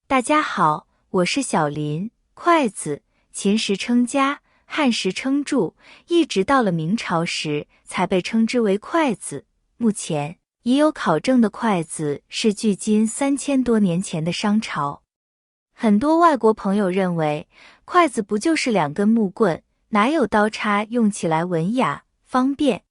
大家好，我是小林。筷子，秦时称家，汉时称柱，一直到了明朝时才被称之为筷子。目前已有考证的筷子是距今3000多年前的商朝。很多外国朋友认为，筷子不就是2根木棍，哪有刀叉用起来文雅方便？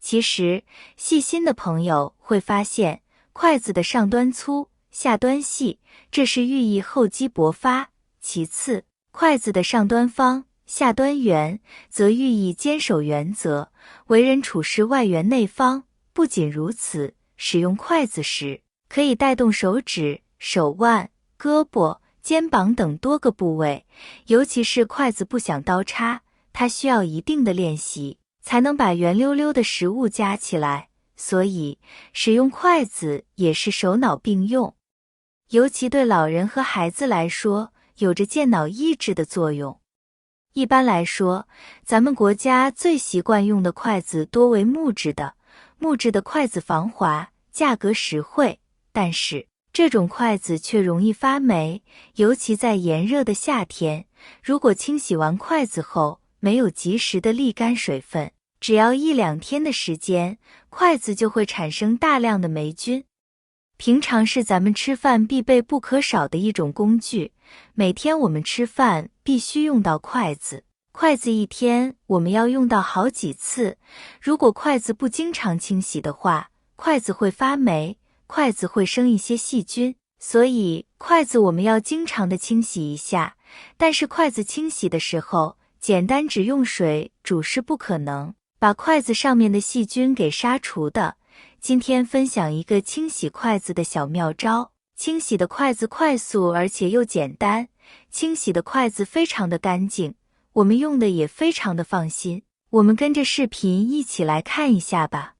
其实，细心的朋友会发现，筷子的上端粗，下端细，这是寓意厚积薄发。其次，筷子的上端方，下端圆，则寓意坚守原则，为人处事外圆内方。不仅如此，使用筷子时，可以带动手指、手腕、胳膊、肩膀等多个部位，尤其是筷子不想刀叉，它需要一定的练习，才能把圆溜溜的食物夹起来，所以使用筷子也是手脑并用。尤其对老人和孩子来说，有着健脑益智的作用。一般来说，咱们国家最习惯用的筷子多为木质的，木质的筷子防滑，价格实惠，但是这种筷子却容易发霉，尤其在炎热的夏天，如果清洗完筷子后没有及时的沥干水分，只要1-2天的时间，筷子就会产生大量的霉菌。平常是咱们吃饭必备不可少的一种工具，每天我们吃饭必须用到筷子，筷子一天我们要用到好几次，如果筷子不经常清洗的话，筷子会发霉，筷子会生一些细菌，所以筷子我们要经常的清洗一下。但是筷子清洗的时候，简单只用水煮是不可能把筷子上面的细菌给杀除的。今天分享一个清洗筷子的小妙招，清洗的筷子快速而且又简单，清洗的筷子非常的干净，我们用的也非常的放心。我们跟着视频一起来看一下吧。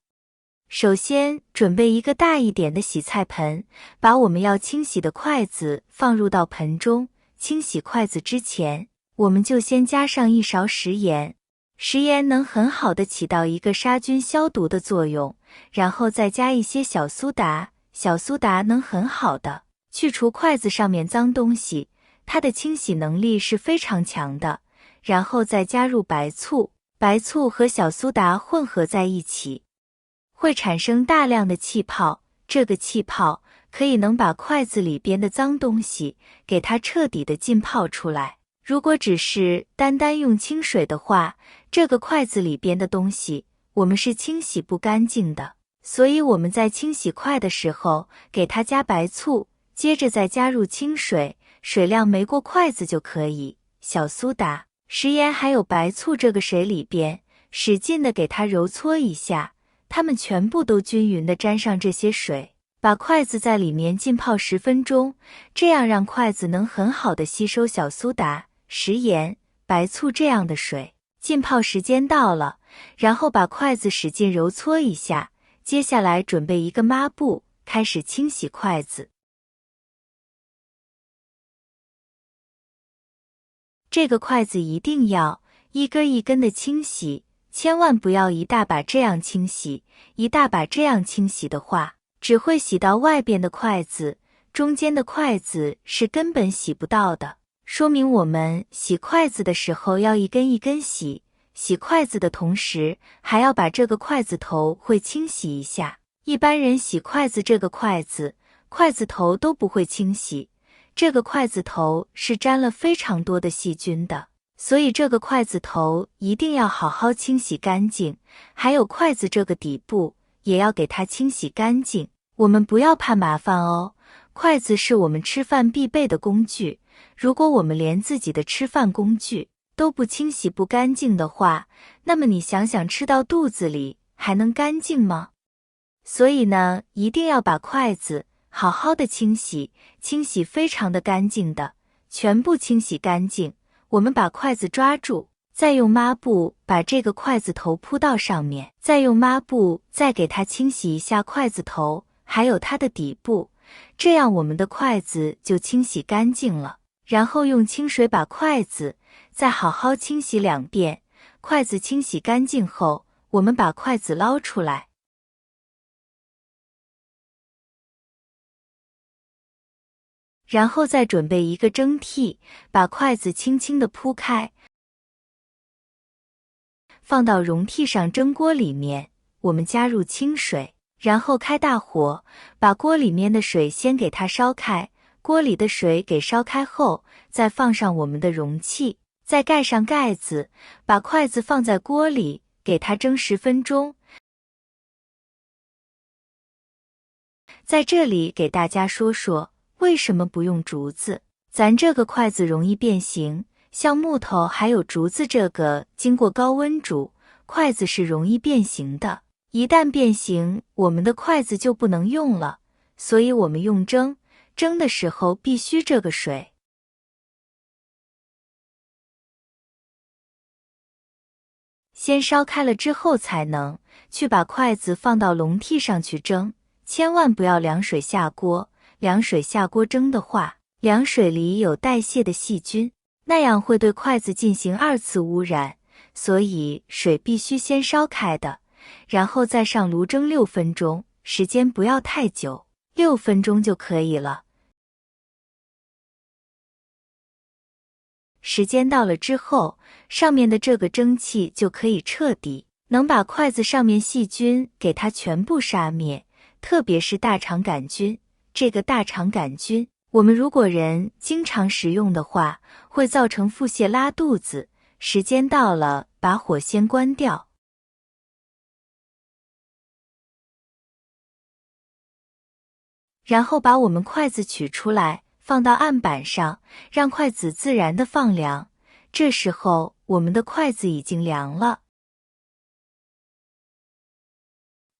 首先准备一个大一点的洗菜盆，把我们要清洗的筷子放入到盆中。清洗筷子之前，我们就先加上1勺食盐，食盐能很好的起到一个杀菌消毒的作用，然后再加一些小苏打，小苏打能很好的去除筷子上面脏东西，它的清洗能力是非常强的。然后再加入白醋，白醋和小苏打混合在一起，会产生大量的气泡，这个气泡可以能把筷子里边的脏东西给它彻底的浸泡出来。如果只是单单用清水的话，这个筷子里边的东西我们是清洗不干净的，所以我们在清洗筷的时候给它加白醋，接着再加入清水，水量没过筷子就可以。小苏打、食盐还有白醋这个水里边，使劲的给它揉搓一下，它们全部都均匀的沾上这些水，把筷子在里面浸泡10分钟，这样让筷子能很好的吸收小苏打、食盐、白醋这样的水。浸泡时间到了，然后把筷子使劲揉搓一下，接下来准备一个抹布，开始清洗筷子。这个筷子一定要一根一根的清洗，千万不要一大把这样清洗，一大把这样清洗的话，只会洗到外边的筷子，中间的筷子是根本洗不到的。说明我们洗筷子的时候要一根一根洗，洗筷子的同时还要把这个筷子头会清洗一下。一般人洗筷子这个筷子头都不会清洗，这个筷子头是沾了非常多的细菌的，所以这个筷子头一定要好好清洗干净，还有筷子这个底部也要给它清洗干净。我们不要怕麻烦哦，筷子是我们吃饭必备的工具，如果我们连自己的吃饭工具都不清洗不干净的话，那么你想想吃到肚子里还能干净吗？所以呢，一定要把筷子好好的清洗，清洗非常的干净的，全部清洗干净。我们把筷子抓住，再用抹布把这个筷子头铺到上面，再用抹布再给它清洗一下筷子头，还有它的底部，这样我们的筷子就清洗干净了。然后用清水把筷子再好好清洗2遍，筷子清洗干净后，我们把筷子捞出来。然后再准备一个蒸屉，把筷子轻轻地铺开，放到容屉上蒸锅里面。我们加入清水，然后开大火，把锅里面的水先给它烧开。锅里的水给烧开后，再放上我们的容器，再盖上盖子，把筷子放在锅里，给它蒸10分钟。在这里给大家说说为什么不用竹子。咱这个筷子容易变形，像木头还有竹子这个经过高温煮，筷子是容易变形的。一旦变形，我们的筷子就不能用了，所以我们用蒸的时候必须这个水。先烧开了之后才能去把筷子放到笼屉上去蒸，千万不要凉水下锅。凉水下锅蒸的话，凉水里有代谢的细菌，那样会对筷子进行2次污染，所以水必须先烧开的，然后再上炉蒸6分钟，时间不要太久，6分钟就可以了。时间到了之后，上面的这个蒸汽就可以彻底能把筷子上面细菌给它全部杀灭，特别是大肠杆菌。这个大肠杆菌，我们如果人经常食用的话，会造成腹泻拉肚子。时间到了，把火先关掉。然后把我们筷子取出来，放到案板上，让筷子自然的放凉。这时候我们的筷子已经凉了。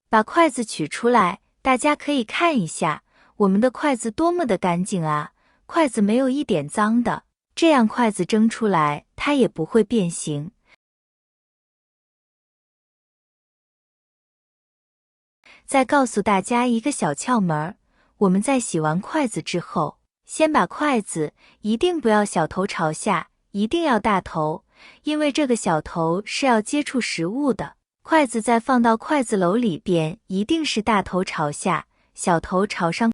把筷子取出来，大家可以看一下，我们的筷子多么的干净啊！筷子没有一点脏的，这样筷子蒸出来它也不会变形。再告诉大家一个小窍门，我们在洗完筷子之后，先把筷子一定不要小头朝下，一定要大头，因为这个小头是要接触食物的。筷子再放到筷子篓里边，一定是大头朝下，小头朝上。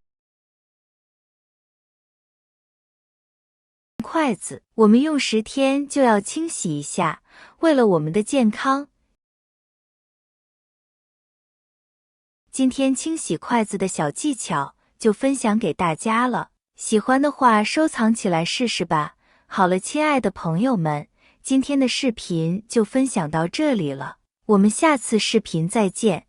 筷子我们用10天就要清洗一下，为了我们的健康。今天清洗筷子的小技巧就分享给大家了，喜欢的话收藏起来试试吧。好了，亲爱的朋友们，今天的视频就分享到这里了，我们下次视频再见。